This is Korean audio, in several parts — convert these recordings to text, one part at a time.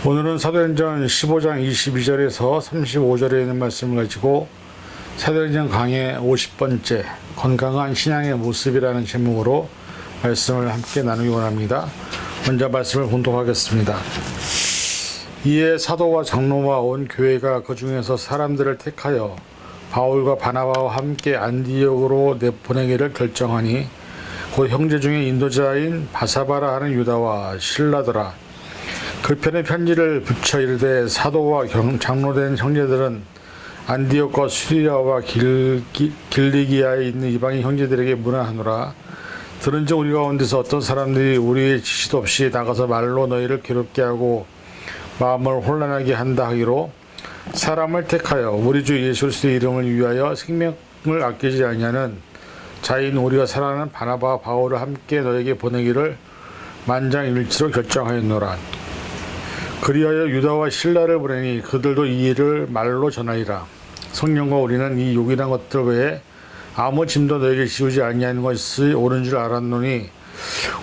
오늘은 사도행전 15장 22절에서 35절에 있는 말씀을 가지고 사도행전 강의 50번째 건강한 신앙의 모습이라는 제목으로 말씀을 함께 나누기 원합니다. 먼저 말씀을 봉독하겠습니다. 이에 사도와 장로와 온 교회가 그 중에서 사람들을 택하여 바울과 바나바와 함께 안디옥으로 내보내기를 결정하니 곧 형제 중에 인도자인 바사바라 하는 유다와 실라더라. 그 편에 편지를 붙여 이르되 사도와 장로된 형제들은 안디옥과 수리아와 길리기아에 있는 이방인 형제들에게 문안하노라. 들은즉 우리 가운데서 어떤 사람들이 우리의 지시도 없이 나가서 말로 너희를 괴롭게 하고 마음을 혼란하게 한다 하기로 사람을 택하여 우리 주 예수 그리스도의 이름을 위하여 생명을 아끼지 아니하는 자인 우리가 사랑하는 바나바와 바울을 함께 너에게 보내기를 만장일치로 결정하였노라. 그리하여 유다와 실라를 보내니 그들도 이 일을 말로 전하리라. 성령과 우리는 이 요긴한 것들 외에 아무 짐도 너에게 지우지 아니하는 것이 옳은 줄 알았노니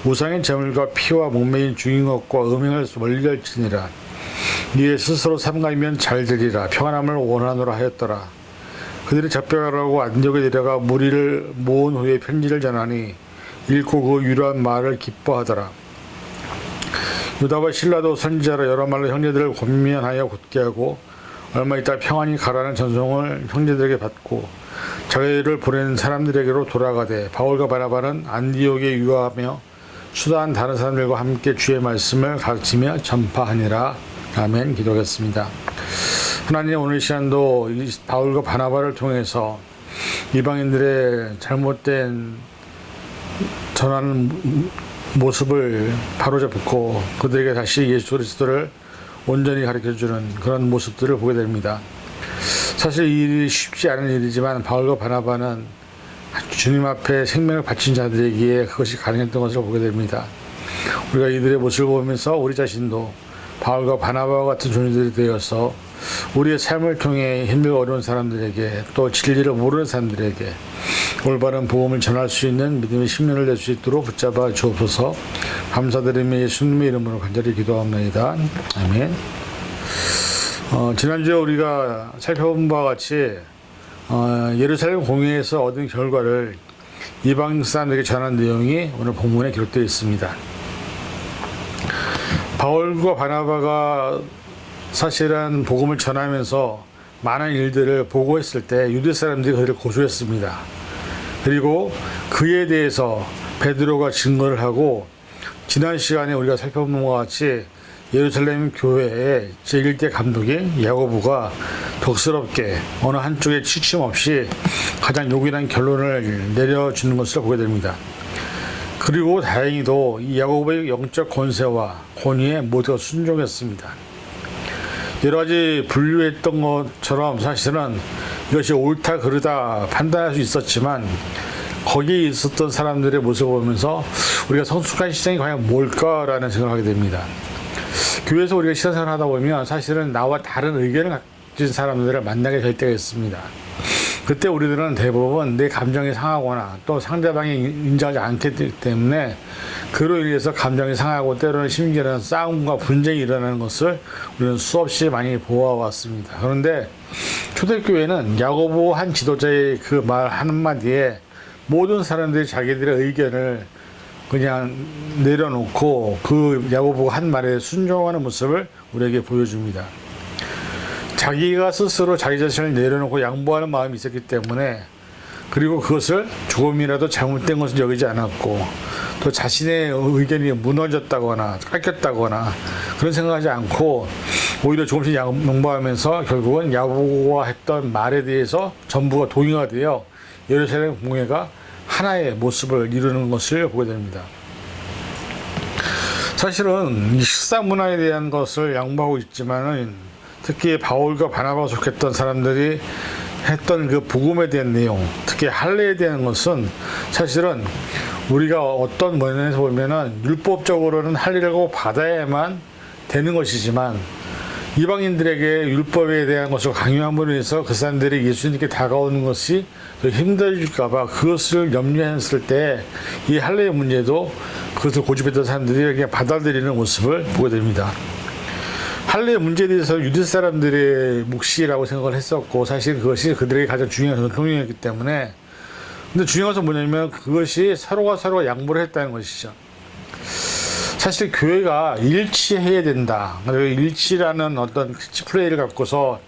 우상의 제물과 피와 목매인 죽인 것과 음행을 멀리할지니라. 이에 스스로 삼가이면 잘 되리라. 평안함을 원하노라 하였더라. 그들이 잡혀가라고 안디옥에 데려가 무리를 모은 후에 편지를 전하니 읽고 그 유려한 말을 기뻐하더라. 유다와 실라도 선지자라 여러 말로 형제들을 권면하여 굳게 하고 얼마 있다 평안히 가라는 전송을 형제들에게 받고 자기를 보낸 사람들에게로 돌아가되 바울과 바나바는 안디옥에 유하며 수다한 다른 사람들과 함께 주의 말씀을 가르치며 전파하니라. 아멘. 기도하겠습니다. 하나님, 오늘 시간도 바울과 바나바를 통해서 이방인들의 잘못된 전하는 모습을 바로잡고 그들에게 다시 예수 그리스도를 온전히 가르쳐주는 그런 모습들을 보게 됩니다. 사실 이 일이 쉽지 않은 일이지만 바울과 바나바는 주님 앞에 생명을 바친 자들에게 그것이 가능했던 것을 보게 됩니다. 우리가 이들의 모습을 보면서 우리 자신도 바울과 바나바와 같은 존재들이 되어서 우리의 삶을 통해 힘들고 어려운 사람들에게 또 진리를 모르는 사람들에게 올바른 복음을 전할 수 있는 믿음의 심령을 낼 수 있도록 붙잡아 주옵소서. 감사드리며 예수님의 이름으로 간절히 기도합니다. 아멘. 지난주에 우리가 살펴본 바와 같이 예루살렘 공회에서 얻은 결과를 이방 사람들에게 전한 내용이 오늘 본문에 기록되어 있습니다. 바울과 바나바가 사실은 복음을 전하면서 많은 일들을 보고했을 때 유대 사람들이 그들을 고소했습니다. 그리고 그에 대해서 베드로가 증거를 하고 지난 시간에 우리가 살펴본 것과 같이 예루살렘 교회의 제1대 감독인 야고보가 덕스럽게 어느 한쪽에 치침 없이 가장 요긴한 결론을 내려주는 것을 보게 됩니다. 그리고 다행히도 이 야고보의 영적 권세와 권위에 모두가 순종했습니다. 여러 가지 분류했던 것처럼 사실은 이것이 옳다 그르다 판단할 수 있었지만 거기에 있었던 사람들의 모습을 보면서 우리가 성숙한 시장이 과연 뭘까라는 생각을 하게 됩니다. 교회에서 우리가 신앙생활을 하다 보면 사실은 나와 다른 의견을 가진 사람들을 만나게 될 때가 있습니다. 그때 우리들은 대부분 내 감정이 상하거나 또 상대방이 인정하지 않기 때문에 그로 인해서 감정이 상하고 때로는 심지어는 싸움과 분쟁이 일어나는 것을 우리는 수없이 많이 보아왔습니다. 그런데 초대교회는 야고보 한 지도자의 그 말 한마디에 모든 사람들이 자기들의 의견을 그냥 내려놓고 그 야고보가 한 말에 순종하는 모습을 우리에게 보여줍니다. 자기가 스스로 자기 자신을 내려놓고 양보하는 마음이 있었기 때문에 그리고 그것을 조금이라도 잘못된 것을 여기지 않았고 또 자신의 의견이 무너졌다거나 깎였다거나 그런 생각하지 않고 오히려 조금씩 양보하면서 결국은 야고보가 했던 말에 대해서 전부가 동의가 되어 예루살렘 공회가 하나의 모습을 이루는 것을 보게 됩니다. 사실은 이 식사 문화에 대한 것을 양보하고 있지만은 특히 바울과 바나바가 속했던 사람들이 했던 그 복음에 대한 내용, 특히 할례에 대한 것은 사실은 우리가 어떤 면에서 보면은 율법적으로는 할례를 받아야만 되는 것이지만 이방인들에게 율법에 대한 것을 강요함으로 해서 그 사람들이 예수님께 다가오는 것이 더 힘들어질까봐 그것을 염려했을 때 이 할례의 문제도 그것을 고집했던 사람들이 그냥 받아들이는 모습을 보게 됩니다. 할례 문제에 대해서 유대 사람들의 몫이라고 생각을 했었고, 사실 그것이 그들에게 가장 중요한 전통이었기 때문에. 근데 중요한 것은 뭐냐면 그것이 서로가 서로 양보를 했다는 것이죠. 사실 교회가 일치해야 된다. 그리고 일치라는 어떤 플레이를 갖고서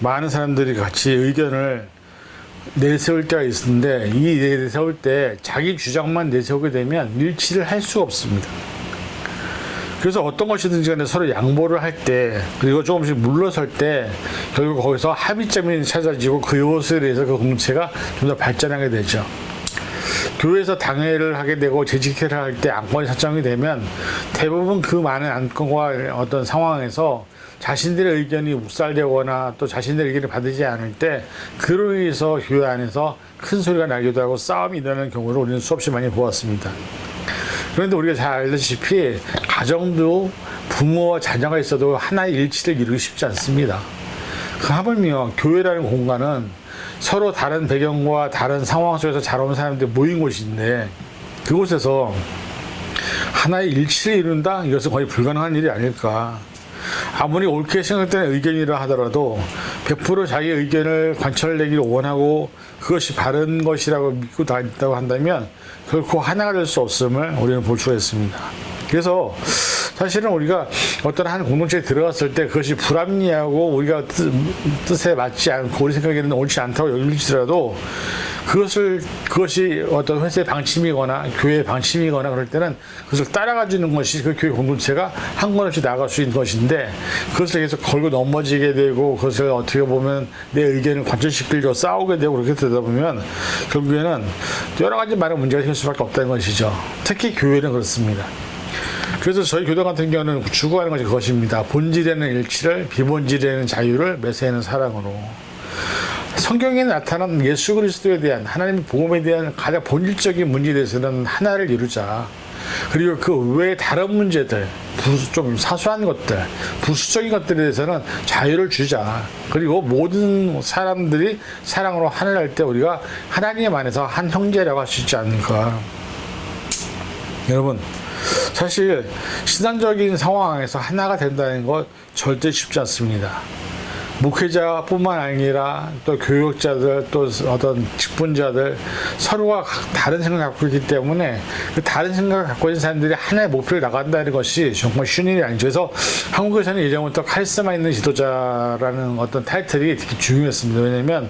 많은 사람들이 같이 의견을 내세울 때가 있는데, 이 내세울 때 자기 주장만 내세우게 되면 일치를 할 수가 없습니다. 그래서 어떤 것이든지 간에 서로 양보를 할 때, 그리고 조금씩 물러설 때 결국 거기서 합의점이 찾아지고 그것에 대해서 그 공동체가 좀 더 발전하게 되죠. 교회에서 당회를 하게 되고 재직회를 할 때 안건이 설정이 되면 대부분 그 많은 안건과 어떤 상황에서 자신들의 의견이 묵살되거나 또 자신들의 의견을 받지 않을 때 그로 인해서 교회 안에서 큰 소리가 나기도 하고 싸움이 일어나는 경우를 우리는 수없이 많이 보았습니다. 그런데 우리가 잘 알다시피 가정도 부모와 자녀가 있어도 하나의 일치를 이루기 쉽지 않습니다. 하물며 교회라는 공간은 서로 다른 배경과 다른 상황 속에서 자라온 사람들이 모인 곳인데, 그곳에서 하나의 일치를 이룬다? 이것은 거의 불가능한 일이 아닐까. 아무리 옳게 생각되는 의견이라 하더라도 100% 자기 의견을 관철내기를 원하고 그것이 바른 것이라고 믿고 있다고 한다면 결코 하나가 될 수 없음을 우리는 볼 수가 있습니다. 그래서 사실은 우리가 어떤 한 공동체에 들어갔을 때 그것이 불합리하고 우리가 뜻에 맞지 않고 우리 생각에는 옳지 않다고 여길지라도 그것이 어떤 회사의 방침이거나 교회의 방침이거나 그럴 때는 그것을 따라가 주는 것이 그 교회 공동체가 한 건 없이 나아갈 수 있는 것인데, 그것을 계속 걸고 넘어지게 되고 그것을 어떻게 보면 내 의견을 관철시키려고 싸우게 되고 그렇게 되다 보면 결국에는 여러 가지 많은 문제가 생길 수밖에 없다는 것이죠. 특히 교회는 그렇습니다. 그래서 저희 교단 같은 경우는 추구하는 것이 그것입니다. 본질에는 일치를, 비본질에는 자유를, 매세에는 사랑으로. 성경에 나타난 예수 그리스도에 대한 하나님의 복음에 대한 가장 본질적인 문제에 대해서는 하나를 이루자. 그리고 그 외에 다른 문제들, 좀 사소한 것들, 부수적인 것들에 대해서는 자유를 주자. 그리고 모든 사람들이 사랑으로 하나를 할 때 우리가 하나님 안에서 한 형제라고 할 수 있지 않을까. 여러분, 사실 신앙적인 상황에서 하나가 된다는 것 절대 쉽지 않습니다. 목회자뿐만 아니라 또 교육자들, 또 어떤 직분자들 서로가 다른 생각을 갖고 있기 때문에 그 다른 생각을 갖고 있는 사람들이 하나의 목표를 나간다는 것이 정말 쉬운 일이 아니죠. 그래서 한국에서는 예전부터 카리스마 있는 지도자라는 어떤 타이틀이 특히 중요했습니다. 왜냐하면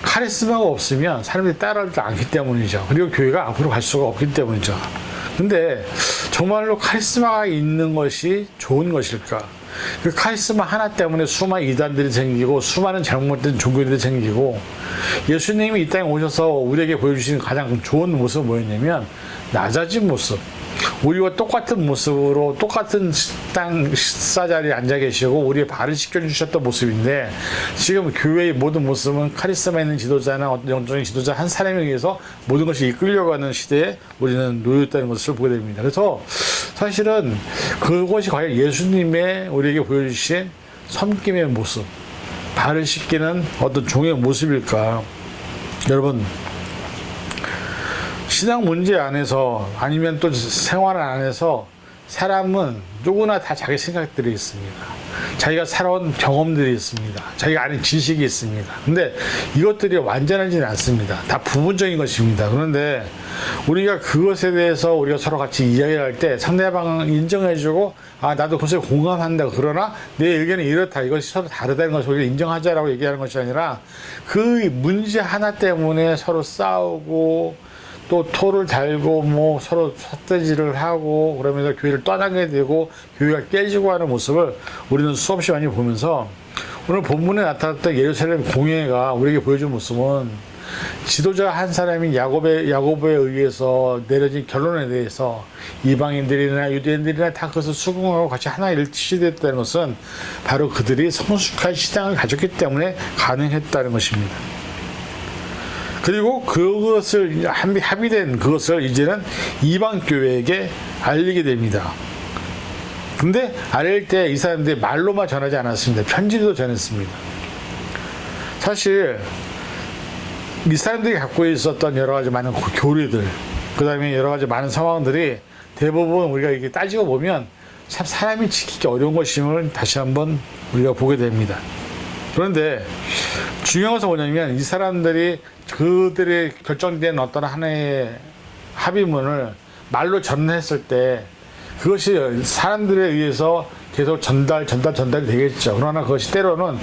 카리스마가 없으면 사람들이 따라오지 않기 때문이죠. 그리고 교회가 앞으로 갈 수가 없기 때문이죠. 근데 정말로 카리스마가 있는 것이 좋은 것일까? 그 카리스마 하나 때문에 수많은 이단들이 생기고 수많은 잘못된 종교들이 생기고, 예수님이 이 땅에 오셔서 우리에게 보여주신 가장 좋은 모습은 뭐였냐면 낮아진 모습, 우리와 똑같은 모습으로 똑같은 식사 자리에 앉아 계시고 우리의 발을 씻겨주셨던 모습인데, 지금 교회의 모든 모습은 카리스마 있는 지도자나 어떤 영적인 지도자 한 사람에 의해서 모든 것이 이끌려가는 시대에 우리는 놓여있다는 것을 보게 됩니다. 그래서 사실은 그것이 과연 예수님의 우리에게 보여주신 섬김의 모습, 발을 씻기는 어떤 종의 모습일까? 여러분, 신앙 문제 안에서 아니면 또 생활 안에서 사람은 누구나 다 자기 생각들이 있습니다. 자기가 살아온 경험들이 있습니다. 자기가 아는 지식이 있습니다. 근데 이것들이 완전하지는 않습니다. 다 부분적인 것입니다. 그런데 우리가 그것에 대해서 우리가 서로 같이 이야기를 할 때 상대방은 인정해주고, 아, 나도 그것에 공감한다. 그러나 내 의견은 이렇다. 이것이 서로 다르다는 것을 우리가 인정하자라고 얘기하는 것이 아니라 그 문제 하나 때문에 서로 싸우고 또 토를 달고 뭐 서로 삿대질을 하고 그러면서 교회를 떠나게 되고 교회가 깨지고 하는 모습을 우리는 수없이 많이 보면서, 오늘 본문에 나타났던 예루살렘 공회가 우리에게 보여준 모습은 지도자 한 사람인 야곱에 의해서 내려진 결론에 대해서 이방인들이나 유대인들이나 다 그것을 수긍하고 같이 하나 일치됐다는 것은 바로 그들이 성숙한 신앙을 가졌기 때문에 가능했다는 것입니다. 그리고 그것을 합의된 그것을 이제는 이방 교회에게 알리게 됩니다. 근데 알릴 때 이 사람들이 말로만 전하지 않았습니다. 편지도 전했습니다. 사실 이 사람들이 갖고 있었던 여러 가지 많은 교리들, 그 다음에 여러 가지 많은 상황들이 대부분 우리가 이렇게 따지고 보면 참 사람이 지키기 어려운 것임을 다시 한번 우리가 보게 됩니다. 그런데 중요한 것은 뭐냐면 이 사람들이 그들의 결정된 어떤 하나의 합의문을 말로 전했을 때 그것이 사람들에 의해서 계속 전달이 되겠죠. 그러나 그것이 때로는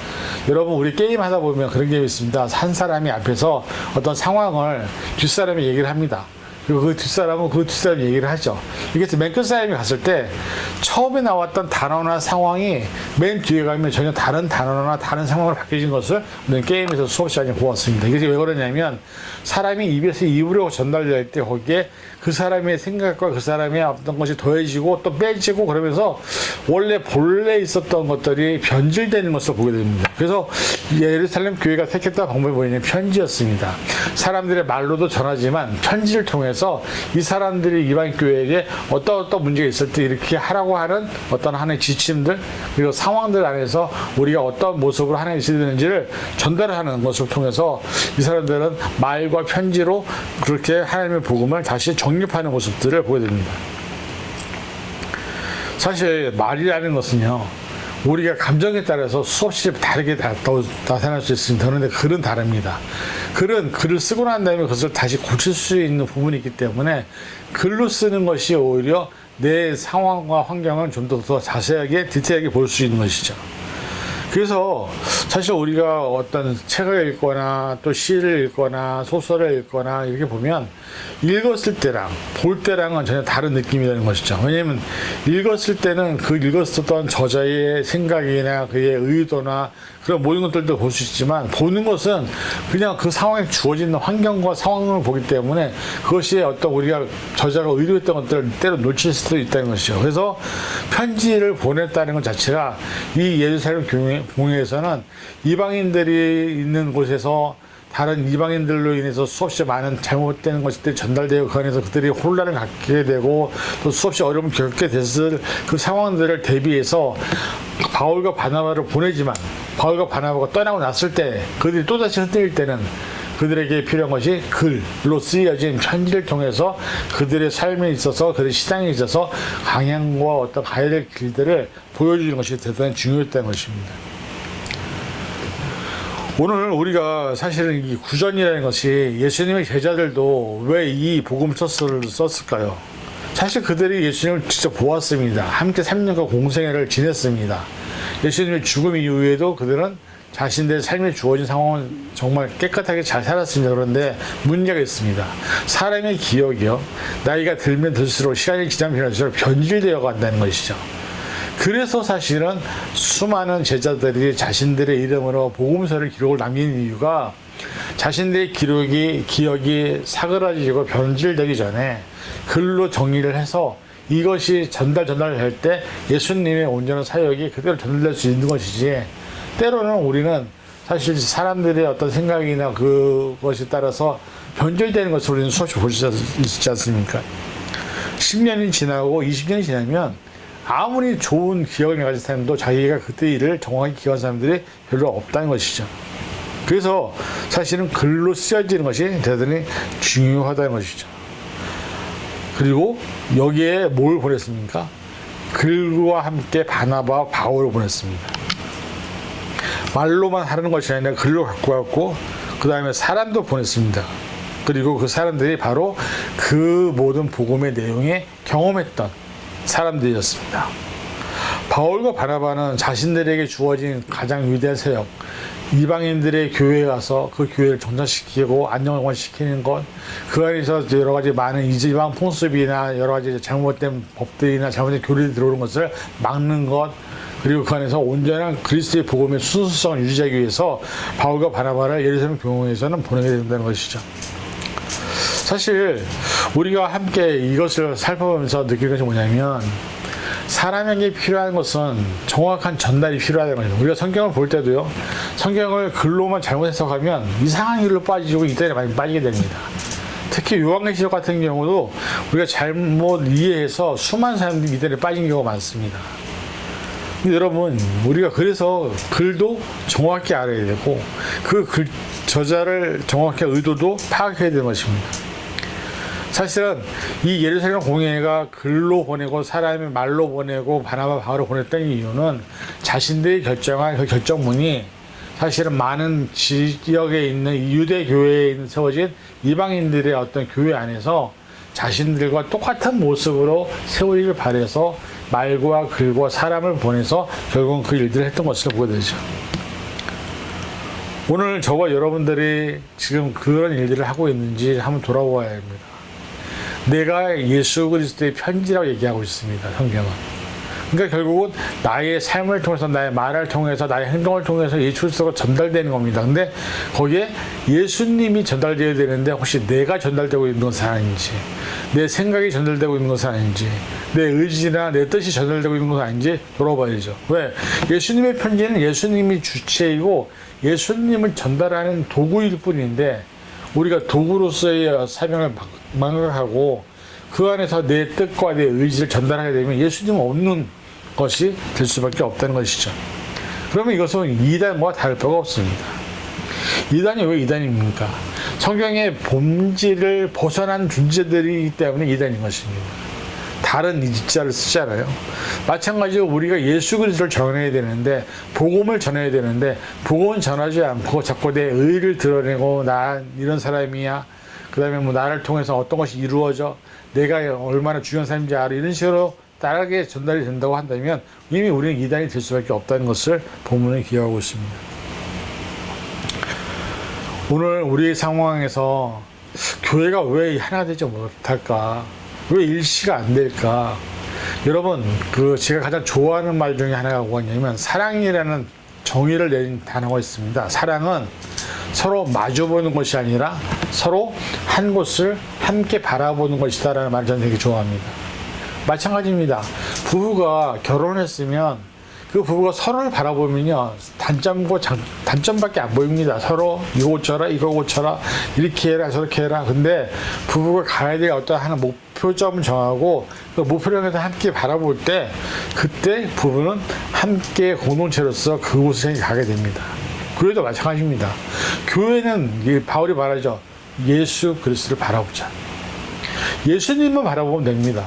여러분 우리 게임 하다 보면 그런 게 있습니다. 한 사람이 앞에서 어떤 상황을 뒷사람이 얘기를 합니다. 그리고 그 뒷사람은 그 뒷사람 얘기를 하죠. 이게 맨 끝사람이 갔을 때 처음에 나왔던 단어나 상황이 맨 뒤에 가면 전혀 다른 단어나 다른 상황으로 바뀌어진 것을 우리는 게임에서 수없이 많이 보았습니다. 이게 왜 그러냐면 사람이 입에서 입으로 전달될 때 거기에 그 사람의 생각과 그 사람의 어떤 것이 더해지고 또 빼지고 그러면서 본래 있었던 것들이 변질되는 것을 보게 됩니다. 그래서 예루살렘 교회가 택했던 방법이 뭐냐면 편지였습니다. 사람들의 말로도 전하지만 편지를 통해서 이 사람들이 이방 교회에게 어떤 문제가 있을 때 이렇게 하라고 하는 어떤 하나의 지침들 그리고 상황들 안에서 우리가 어떤 모습으로 하나님 있어야 되는지를 전달하는 것을 통해서 이 사람들은 말과 편지로 그렇게 하나님의 복음을 다시 정립하는 모습들을 보게 됩니다. 사실 말이라는 것은요, 우리가 감정에 따라서 수없이 다르게 나타날 수 있습니다. 그런데 글은 다릅니다. 글을 쓰고 난 다음에 그것을 다시 고칠 수 있는 부분이 있기 때문에 글로 쓰는 것이 오히려 내 상황과 환경을 좀 더 자세하게 디테일하게 볼 수 있는 것이죠. 그래서 사실 우리가 어떤 책을 읽거나 또 시를 읽거나 소설을 읽거나 이렇게 보면 읽었을 때랑 볼 때랑은 전혀 다른 느낌이라는 것이죠. 왜냐하면 읽었을 때는 그 읽었었던 저자의 생각이나 그의 의도나 그런 모든 것들도 볼 수 있지만 보는 것은 그냥 그 상황에 주어진 환경과 상황을 보기 때문에 그것이 어떤 우리가 저자가 의도했던 것들을 때로 놓칠 수도 있다는 것이죠. 그래서 편지를 보냈다는 것 자체가 이 예루살렘 공회에서는 이방인들이 있는 곳에서 다른 이방인들로 인해서 수없이 많은 잘못된 것들이 전달되고 그 안에서 그들이 혼란을 갖게 되고 또 수없이 어려움을 겪게 됐을 그 상황들을 대비해서 바울과 바나바를 보내지만 바울과 바나바가 떠나고 났을 때 그들이 또다시 흔들릴 때는 그들에게 필요한 것이 글로 쓰여진 편지를 통해서 그들의 삶에 있어서 그들의 시장에 있어서 방향과 어떤 가야 될 길들을 보여주는 것이 대단히 중요했다는 것입니다. 오늘 우리가 사실은 이 구전이라는 것이 예수님의 제자들도 왜 이 복음서를 썼을까요? 사실 그들이 예수님을 직접 보았습니다. 함께 3년간 공생애를 지냈습니다. 예수님의 죽음 이후에도 그들은 자신들의 삶에 주어진 상황은 정말 깨끗하게 잘 살았습니다. 그런데 문제가 있습니다. 사람의 기억이요, 나이가 들면 들수록 시간이 지나면 지날수록 변질되어 간다는 것이죠. 그래서 사실은 수많은 제자들이 자신들의 이름으로 복음서를 기록을 남긴 이유가 자신들의 기억이 사그라지고 변질되기 전에 글로 정리를 해서 이것이 전달될 때 예수님의 온전한 사역이 그대로 전달될 수 있는 것이지, 때로는 우리는 사실 사람들의 어떤 생각이나 그것에 따라서 변질되는 것을 우리는 수없이 볼 수 있지 않습니까? 10년이 지나고 20년이 지나면 아무리 좋은 기억을 가진 사람도 자기가 그때 일을 정확히 기억한 사람들이 별로 없다는 것이죠. 그래서 사실은 글로 쓰여지는 것이 대단히 중요하다는 것이죠. 그리고 여기에 뭘 보냈습니까? 글과 함께 바나바와 바울을 보냈습니다. 말로만 하는 것이 아니라 글로 갖고 왔고 그 다음에 사람도 보냈습니다. 그리고 그 사람들이 바로 그 모든 복음의 내용에 경험했던 사람들이었습니다. 바울과 바나바는 자신들에게 주어진 가장 위대한 사역, 이방인들의 교회에 가서 그 교회를 정착시키고 안정화시키는 것, 그 안에서 여러 가지 많은 이방 풍습이나 여러 가지 잘못된 법들이나 잘못된 교리들이 들어오는 것을 막는 것, 그리고 그 안에서 온전한 그리스도의 복음의 순수성을 유지하기 위해서 바울과 바나바를 예루살렘 교회에서는 보내게 된다는 것이죠. 사실 우리가 함께 이것을 살펴보면서 느끼는 것이 뭐냐면, 사람에게 필요한 것은 정확한 전달이 필요하다는 거죠. 우리가 성경을 볼 때도요, 성경을 글로만 잘못 해석하면 이상한 길로 빠지고 이때에 많이 빠지게 됩니다. 특히 요한계시록 같은 경우도 우리가 잘못 이해해서 수많은 사람들이 이때에 빠진 경우가 많습니다. 근데 여러분, 우리가 그래서 글도 정확히 알아야 되고 그 글 저자를 정확히 의도도 파악해야 되는 것입니다. 사실은 이 예루살렘 공회가 글로 보내고 사람의 말로 보내고 바나바 바울을 보냈던 이유는 자신들이 결정한 그 결정문이 사실은 많은 지역에 있는 유대 교회에 세워진 이방인들의 어떤 교회 안에서 자신들과 똑같은 모습으로 세우기를 바라서 말과 글과 사람을 보내서 결국은 그 일들을 했던 것을 보게 되죠. 오늘 저와 여러분들이 지금 그런 일들을 하고 있는지 한번 돌아보아야 합니다. 내가 예수 그리스도의 편지라고 얘기하고 있습니다. 성경은. 그러니까 결국은 나의 삶을 통해서, 나의 말을 통해서, 나의 행동을 통해서 예수 그리스도가 전달되는 겁니다. 근데 거기에 예수님이 전달되어야 되는데 혹시 내가 전달되고 있는 것은 아닌지, 내 생각이 전달되고 있는 것은 아닌지, 내 의지나 내 뜻이 전달되고 있는 것은 아닌지 돌아봐야죠. 왜? 예수님의 편지는 예수님이 주체이고 예수님을 전달하는 도구일 뿐인데 우리가 도구로서의 사명을 망각하고 그 안에서 내 뜻과 내 의지를 전달하게 되면 예수님 없는 것이 될 수밖에 없다는 것이죠. 그러면 이것은 이단과 다를 바가 없습니다. 이단이 왜 이단입니까? 성경의 본질을 벗어난 존재들이기 때문에 이단인 것입니다. 다른 이자를 쓰잖아요. 마찬가지로 우리가 예수 그리스도를 전해야 되는데, 복음을 전해야 되는데, 복음은 전하지 않고 자꾸 내 의를 드러내고 나 이런 사람이야, 그 다음에 뭐 나를 통해서 어떤 것이 이루어져, 내가 얼마나 중요한 사람인지 알아, 이런 식으로 다르게 전달이 된다고 한다면 이미 우리는 이단이 될 수밖에 없다는 것을 본문에 기억하고 있습니다. 오늘 우리의 상황에서 교회가 왜 하나가 되지 못할까? 왜 일치가 안 될까? 여러분, 제가 가장 좋아하는 말 중에 하나가 뭐냐면 사랑이라는 정의를 내린 단어가 있습니다. 사랑은 서로 마주보는 것이 아니라 서로 한 곳을 함께 바라보는 것이다라는 말을 저는 되게 좋아합니다. 마찬가지입니다. 부부가 결혼했으면 그 부부가 서로를 바라보면요, 단점밖에 안 보입니다. 서로 이거 고쳐라, 이거 고쳐라, 이렇게 해라, 저렇게 해라. 근데 부부가 가야 될 어떠한 목표점을 정하고 그 목표를 향해서 함께 바라볼 때, 그때 부부는 함께 공동체로서 그곳에 가게 됩니다. 교회도 마찬가지입니다. 교회는 바울이 말하죠. 예수 그리스도를 바라보자. 예수님만 바라보면 됩니다.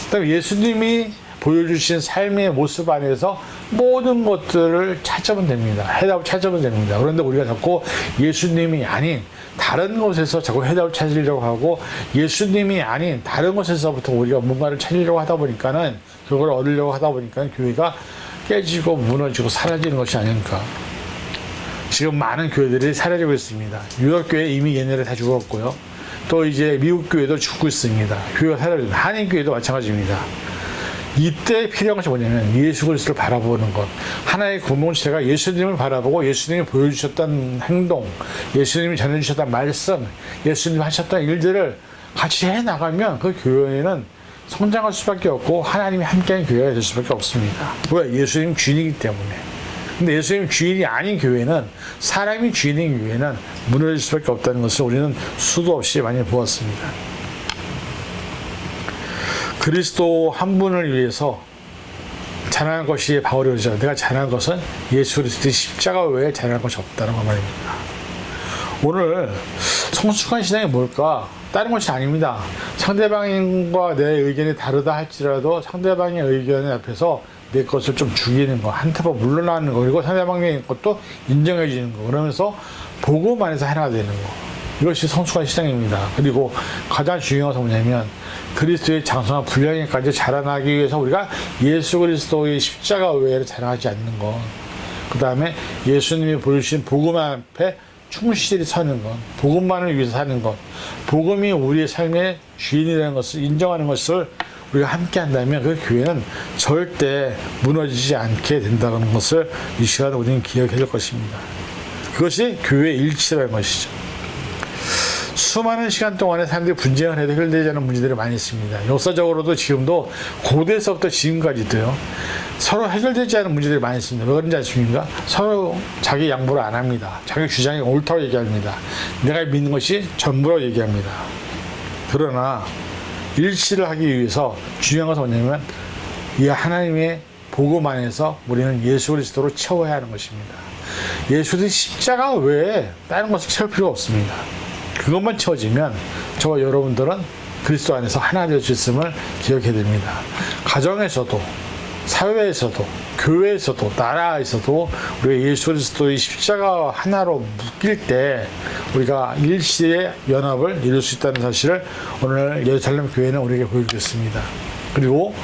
그다음에 예수님이 보여주신 삶의 모습 안에서 모든 것들을 찾으면 됩니다. 해답을 찾으면 됩니다. 그런데 우리가 자꾸 예수님이 아닌 다른 곳에서 자꾸 해답을 찾으려고 하고, 예수님이 아닌 다른 곳에서부터 우리가 뭔가를 찾으려고 하다 보니까는, 그걸 얻으려고 하다 보니까는 교회가 깨지고 무너지고 사라지는 것이 아닐까. 지금 많은 교회들이 사라지고 있습니다. 유럽교회 이미 옛날에 다 죽었고요. 또 이제 미국 교회도 죽고 있습니다. 교회가 사라지고, 한인교회도 마찬가지입니다. 이때 필요한 것이 뭐냐면 예수 그리스도를 바라보는 것. 하나의 공동체가 예수님을 바라보고 예수님이 보여주셨던 행동, 예수님이 전해주셨던 말씀, 예수님이 하셨던 일들을 같이 해나가면 그 교회는 성장할 수밖에 없고 하나님이 함께하는 교회가 될 수밖에 없습니다. 왜? 예수님 주인이기 때문에. 근데 예수님 주인이 아닌 교회는, 사람이 주인인 교회는 무너질 수밖에 없다는 것을 우리는 수도 없이 많이 보았습니다. 그리스도 한 분을 위해서 자랑할 것이 바울이 그러죠. 내가 자랑할 것은 예수 그리스도의 십자가 외에 자랑할 것이 없다는 말입니다. 오늘 성숙한 신앙이 뭘까? 다른 것이 아닙니다. 상대방과 내 의견이 다르다 할지라도 상대방의 의견 앞에서 내 것을 좀 죽이는 거, 한 템포 물러나는 거, 그리고 상대방의 것도 인정해 주는 거, 그러면서 복음 안에서 하나가 되는 거. 이것이 성숙한 신앙입니다. 그리고 가장 중요한 것은 뭐냐면 그리스도의 장성한 분량에까지 자라나기 위해서 우리가 예수 그리스도의 십자가 외에는 자랑하지 않는 것. 그 다음에 예수님이 보여주신 복음 앞에 충실히 서는 것, 복음만을 위해서 사는 것, 복음이 우리의 삶의 주인이라는 것을 인정하는 것을 우리가 함께 한다면 그 교회는 절대 무너지지 않게 된다는 것을 이 시간에 우리는 기억해야 될 것입니다. 그것이 교회의 일치라는 것이죠. 수많은 시간 동안에 사람들이 분쟁을 해도 해결되지 않는 문제들이 많이 있습니다. 역사적으로도 지금도 고대에서부터 지금까지도요, 서로 해결되지 않는 문제들이 많이 있습니다. 왜 그런지 아십니까? 서로 자기 양보를 안 합니다. 자기 주장이 옳다고 얘기합니다. 내가 믿는 것이 전부라고 얘기합니다. 그러나 일치를 하기 위해서 중요한 것은 뭐냐면 이 하나님의 복음 안에서 우리는 예수 그리스도로 채워야 하는 것입니다. 예수 그리스도의 십자가 외에 다른 것을 채울 필요가 없습니다. 그것만 채워지면 저와 여러분들은 그리스도 안에서 하나 될 수 있음을 기억해야 됩니다. 가정에서도, 사회에서도, 교회에서도, 나라에서도 우리가 예수 그리스도의 십자가 하나로 묶일 때 우리가 일시의 연합을 이룰 수 있다는 사실을 오늘 예루살렘 교회는 우리에게 보여주겠습니다. 그리고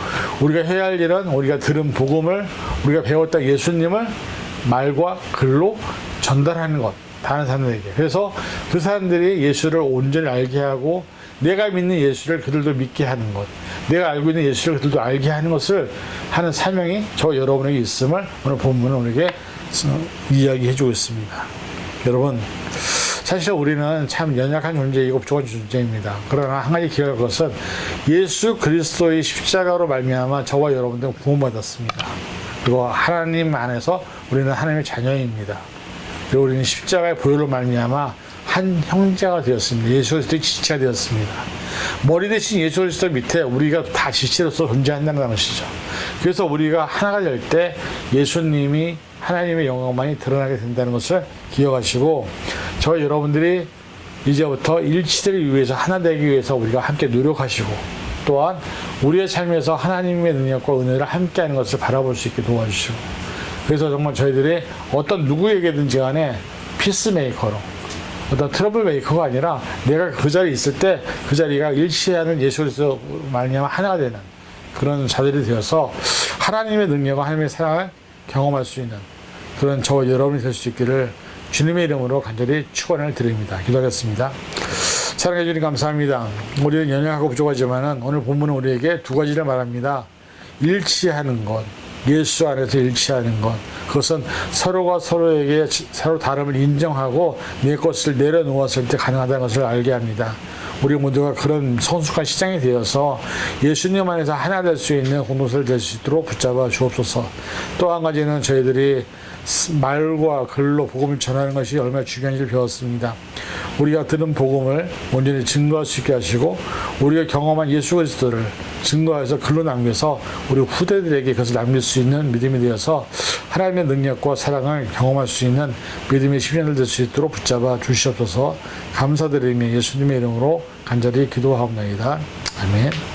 우리가 해야 할 일은 우리가 들은 복음을, 우리가 배웠던 예수님을 말과 글로 전달하는 것, 다른 사람들에게. 그래서 그 사람들이 예수를 온전히 알게 하고 내가 믿는 예수를 그들도 믿게 하는 것, 내가 알고 있는 예수를 그들도 알게 하는 것을 하는 사명이 저 여러분에게 있음을 오늘 본문은 우리에게 이야기해 주고 있습니다. 여러분, 사실 우리는 참 연약한 존재이고 부족한 존재입니다. 그러나 한 가지 기억할 것은 예수 그리스도의 십자가로 말미암아 저와 여러분들은 구원받았습니다. 그리고 하나님 안에서 우리는 하나님의 자녀입니다. 그리고 우리는 십자가의 보혈로 말미암아 한 형제가 되었습니다. 예수 그리스도의 지체가 되었습니다. 머리 대신 예수 그리스도 밑에 우리가 다 지체로서 존재한다는 것이죠. 그래서 우리가 하나가 될 때 예수님이 하나님의 영광만이 드러나게 된다는 것을 기억하시고, 저와 여러분들이 이제부터 일치되기 위해서, 하나 되기 위해서 우리가 함께 노력하시고, 또한 우리의 삶에서 하나님의 능력과 은혜를 함께하는 것을 바라볼 수 있게 도와주시고, 그래서 정말 저희들이 어떤 누구에게든지 간에 피스메이커로, 어떤 트러블 메이커가 아니라 내가 그 자리에 있을 때 그 자리가 일치하는 예수 그리스도 말미암아 하나가 되는 그런 자들이 되어서 하나님의 능력과 하나님의 사랑을 경험할 수 있는 그런 저와 여러분이 될 수 있기를 주님의 이름으로 간절히 축원을 드립니다. 기도하겠습니다. 사랑해 주님 감사합니다. 우리는 연약하고 부족하지만은 오늘 본문은 우리에게 두 가지를 말합니다. 일치하는 것, 예수 안에서 일치하는 것, 그것은 서로가 서로에게 서로 다름을 인정하고 내 것을 내려놓았을 때 가능하다는 것을 알게 합니다. 우리 모두가 그런 성숙한 시장이 되어서 예수님 안에서 하나 될 수 있는 공동체를 될 수 있도록 붙잡아 주옵소서. 또 한 가지는 저희들이 말과 글로 복음을 전하는 것이 얼마나 중요한지를 배웠습니다. 우리가 들은 복음을 온전히 증거할 수 있게 하시고, 우리가 경험한 예수 그리스도를 증거해서 글로 남겨서 우리 후대들에게 그것을 남길 수 있는 믿음이 되어서 하나님의 능력과 사랑을 경험할 수 있는 믿음의 10년을 될 수 있도록 붙잡아 주시옵소서. 감사드리며 예수님의 이름으로 간절히 기도하옵나이다. 아멘.